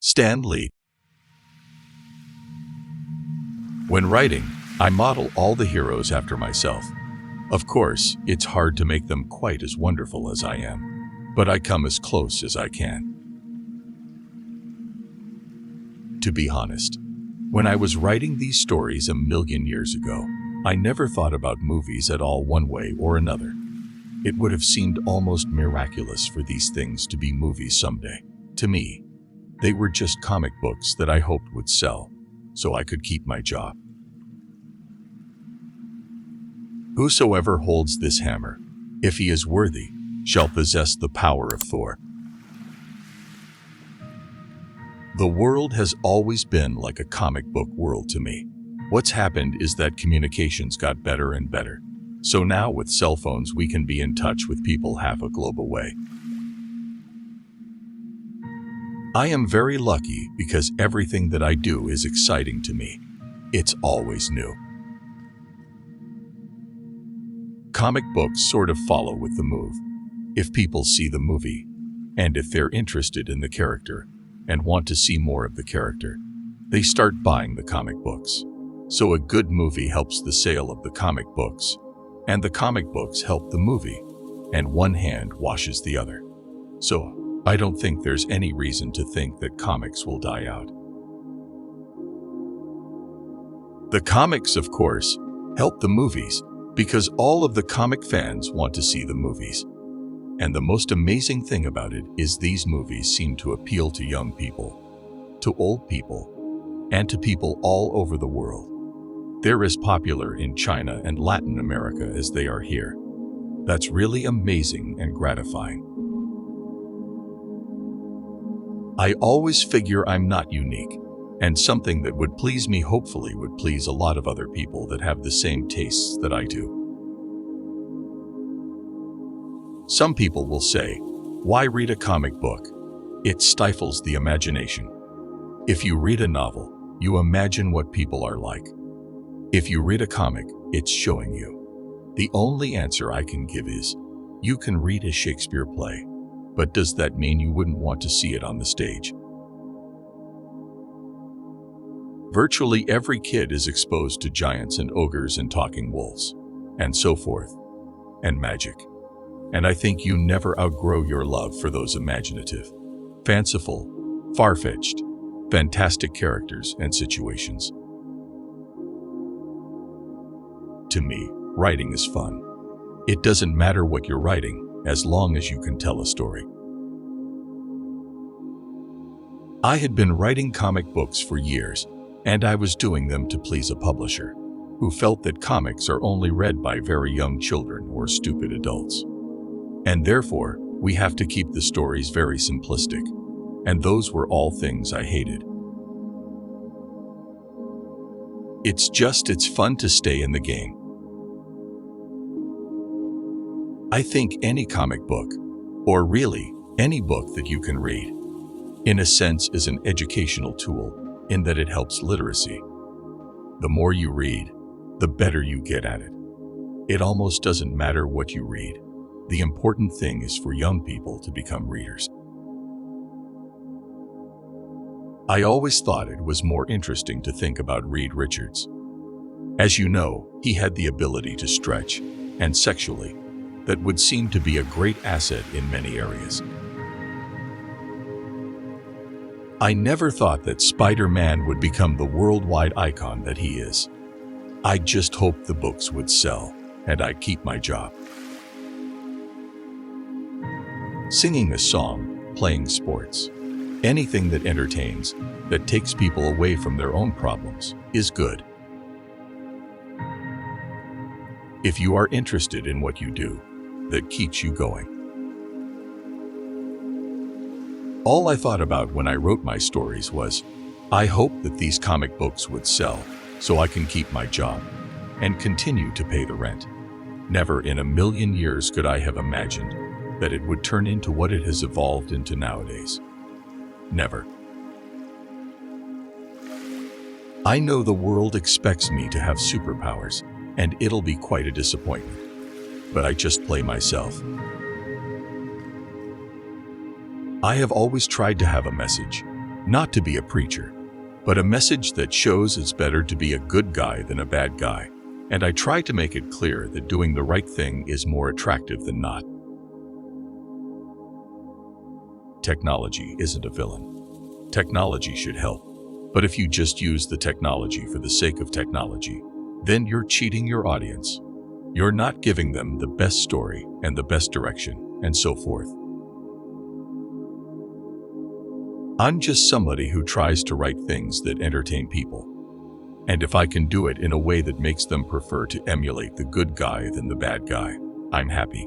Stan Lee. When writing, I model all the heroes after myself. Of course, it's hard to make them quite as wonderful as I am, but I come as close as I can. To be honest, when I was writing these stories a million years ago, I never thought about movies at all one way or another. It would have seemed almost miraculous for these things to be movies someday. To me, they were just comic books that I hoped would sell, so I could keep my job. Whosoever holds this hammer, if he is worthy, shall possess the power of Thor. The world has always been like a comic book world to me. What's happened is that communications got better and better. So now with cell phones we can be in touch with people half a globe away. I am very lucky because everything that I do is exciting to me. It's always new. Comic books sort of follow with the move. If people see the movie, and if they're interested in the character, and want to see more of the character, they start buying the comic books. So a good movie helps the sale of the comic books, and the comic books help the movie, and one hand washes the other. So I don't think there's any reason to think that comics will die out. The comics, of course, help the movies because all of the comic fans want to see the movies. And the most amazing thing about it is these movies seem to appeal to young people, to old people, and to people all over the world. They're as popular in China and Latin America as they are here. That's really amazing and gratifying. I always figure I'm not unique, and something that would please me hopefully would please a lot of other people that have the same tastes that I do. Some people will say, why read a comic book? It stifles the imagination. If you read a novel, you imagine what people are like. If you read a comic, it's showing you. The only answer I can give is, you can read a Shakespeare play, but does that mean you wouldn't want to see it on the stage? Virtually every kid is exposed to giants and ogres and talking wolves, and so forth, and magic. And I think you never outgrow your love for those imaginative, fanciful, far-fetched, fantastic characters and situations. To me, writing is fun. It doesn't matter what you're writing, as long as you can tell a story. I had been writing comic books for years, and I was doing them to please a publisher, who felt that comics are only read by very young children or stupid adults. And therefore, we have to keep the stories very simplistic, and those were all things I hated. It's fun to stay in the game. I think any comic book, or really any book that you can read, in a sense is an educational tool in that it helps literacy. The more you read, the better you get at it. It almost doesn't matter what you read. The important thing is for young people to become readers. I always thought it was more interesting to think about Reed Richards. As you know, he had the ability to stretch, and sexually, that would seem to be a great asset in many areas. I never thought that Spider-Man would become the worldwide icon that he is. I just hoped the books would sell, and I'd keep my job. Singing a song, playing sports, anything that entertains, that takes people away from their own problems, is good. If you are interested in what you do, that keeps you going. All I thought about when I wrote my stories was, I hope that these comic books would sell, so I can keep my job, and continue to pay the rent. Never in a million years could I have imagined that it would turn into what it has evolved into nowadays. Never. I know the world expects me to have superpowers, and it'll be quite a disappointment. But I just play myself. I have always tried to have a message, Not to be a preacher, but a message that shows it's better to be a good guy than a bad guy. And I try to make it clear that doing the right thing is more attractive than not. Technology isn't a villain. Technology should help. But if you just use the technology for the sake of technology, then you're cheating your audience. You're not giving them the best story and the best direction, and so forth. I'm just somebody who tries to write things that entertain people. And if I can do it in a way that makes them prefer to emulate the good guy than the bad guy, I'm happy.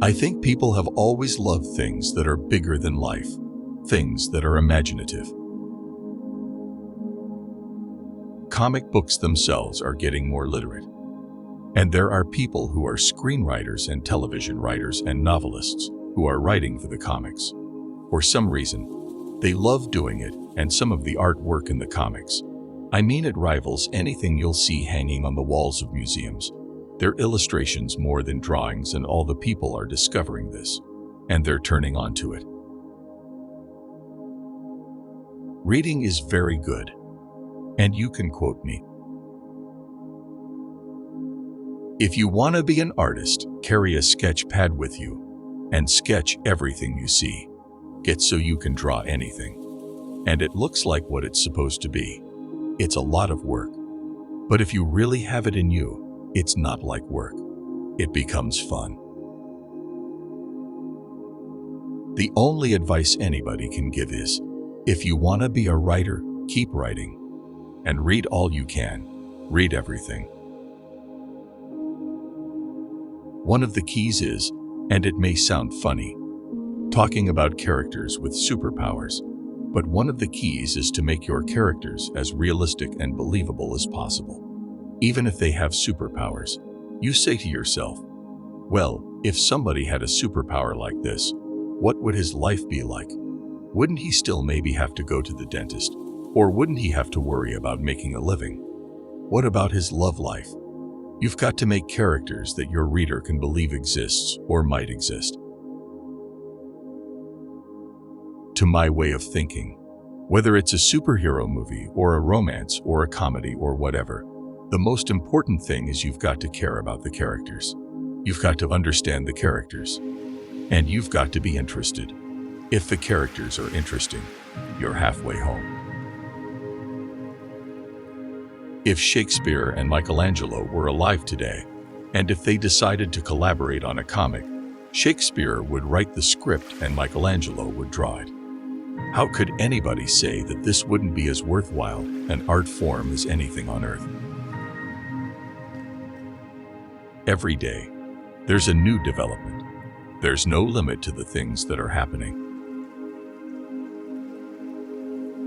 I think people have always loved things that are bigger than life, things that are imaginative. Comic books themselves are getting more literate. And there are people who are screenwriters and television writers and novelists who are writing for the comics. For some reason, they love doing it, and some of the artwork in the comics, I mean, it rivals anything you'll see hanging on the walls of museums. They're illustrations more than drawings, and all the people are discovering this, and they're turning onto it. Reading is very good, and you can quote me. If you want to be an artist, carry a sketch pad with you and sketch everything you see. Get so you can draw anything. And it looks like what it's supposed to be. It's a lot of work. But if you really have it in you, it's not like work. It becomes fun. The only advice anybody can give is, if you want to be a writer, keep writing. And read all you can. Read everything. One of the keys is, and it may sound funny, talking about characters with superpowers, but one of the keys is to make your characters as realistic and believable as possible. Even if they have superpowers, you say to yourself, well, if somebody had a superpower like this, what would his life be like? Wouldn't he still maybe have to go to the dentist? Or wouldn't he have to worry about making a living? What about his love life? You've got to make characters that your reader can believe exists or might exist. To my way of thinking, whether it's a superhero movie or a romance or a comedy or whatever, the most important thing is you've got to care about the characters. You've got to understand the characters. And you've got to be interested. If the characters are interesting, you're halfway home. If Shakespeare and Michelangelo were alive today, and if they decided to collaborate on a comic, Shakespeare would write the script and Michelangelo would draw it. How could anybody say that this wouldn't be as worthwhile an art form as anything on earth? Every day, there's a new development. There's no limit to the things that are happening.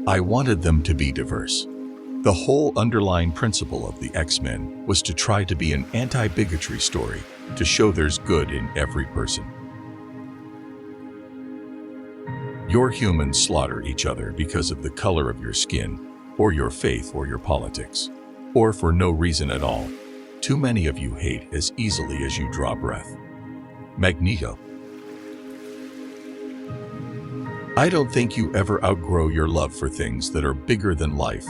I wanted them to be diverse. The whole underlying principle of the X-Men was to try to be an anti-bigotry story, to show there's good in every person. Your humans slaughter each other because of the color of your skin, or your faith, or your politics, or for no reason at all. Too many of you hate as easily as you draw breath. Magneto. I don't think you ever outgrow your love for things that are bigger than life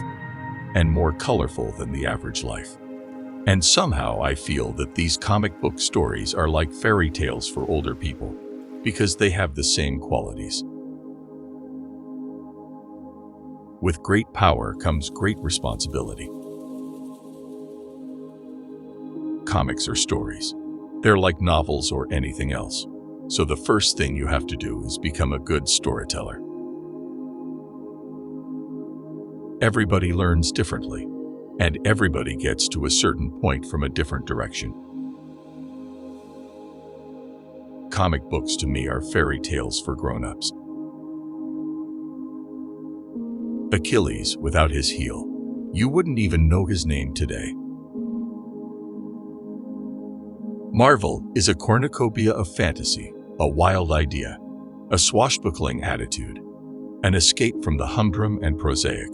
and more colorful than the average life. And somehow I feel that these comic book stories are like fairy tales for older people, because they have the same qualities. With great power comes great responsibility. Comics are stories. They're like novels or anything else. So the first thing you have to do is become a good storyteller. Everybody learns differently, and everybody gets to a certain point from a different direction. Comic books to me are fairy tales for grown-ups. Achilles without his heel. You wouldn't even know his name today. Marvel is a cornucopia of fantasy, a wild idea, a swashbuckling attitude, an escape from the humdrum and prosaic.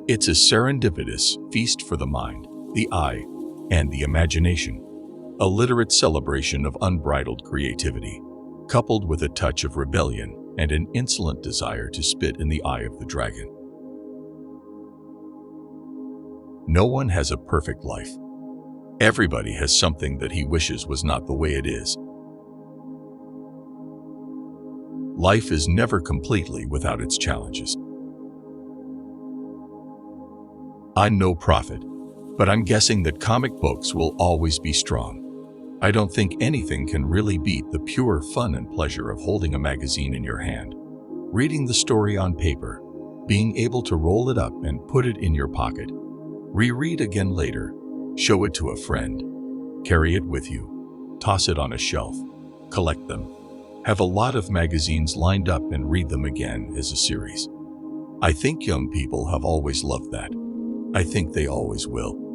It's a serendipitous feast for the mind, the eye, and the imagination, a literate celebration of unbridled creativity, coupled with a touch of rebellion and an insolent desire to spit in the eye of the dragon. No one has a perfect life. Everybody has something that he wishes was not the way it is. Life is never completely without its challenges. I'm no prophet, but I'm guessing that comic books will always be strong. I don't think anything can really beat the pure fun and pleasure of holding a magazine in your hand, reading the story on paper, being able to roll it up and put it in your pocket, reread again later, show it to a friend, carry it with you, toss it on a shelf, collect them, have a lot of magazines lined up and read them again as a series. I think young people have always loved that. I think they always will.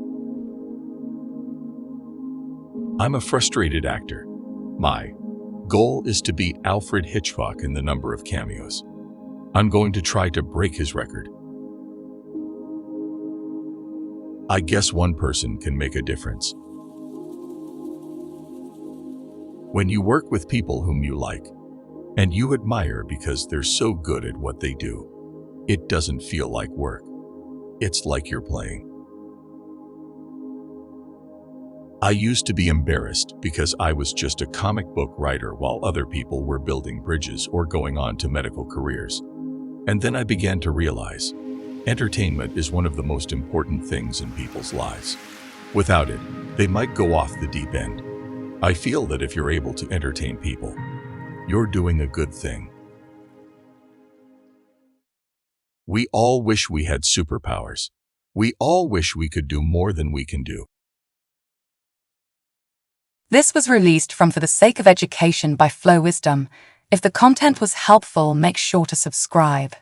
I'm a frustrated actor. My goal is to beat Alfred Hitchcock in the number of cameos. I'm going to try to break his record. I guess one person can make a difference. When you work with people whom you like, and you admire because they're so good at what they do, it doesn't feel like work. It's like you're playing. I used to be embarrassed because I was just a comic book writer while other people were building bridges or going on to medical careers. And then I began to realize, entertainment is one of the most important things in people's lives. Without it, they might go off the deep end. I feel that if you're able to entertain people, you're doing a good thing. We all wish we had superpowers. We all wish we could do more than we can do. This was released from For the Sake of Education by Flow Wisdom. If the content was helpful, make sure to subscribe.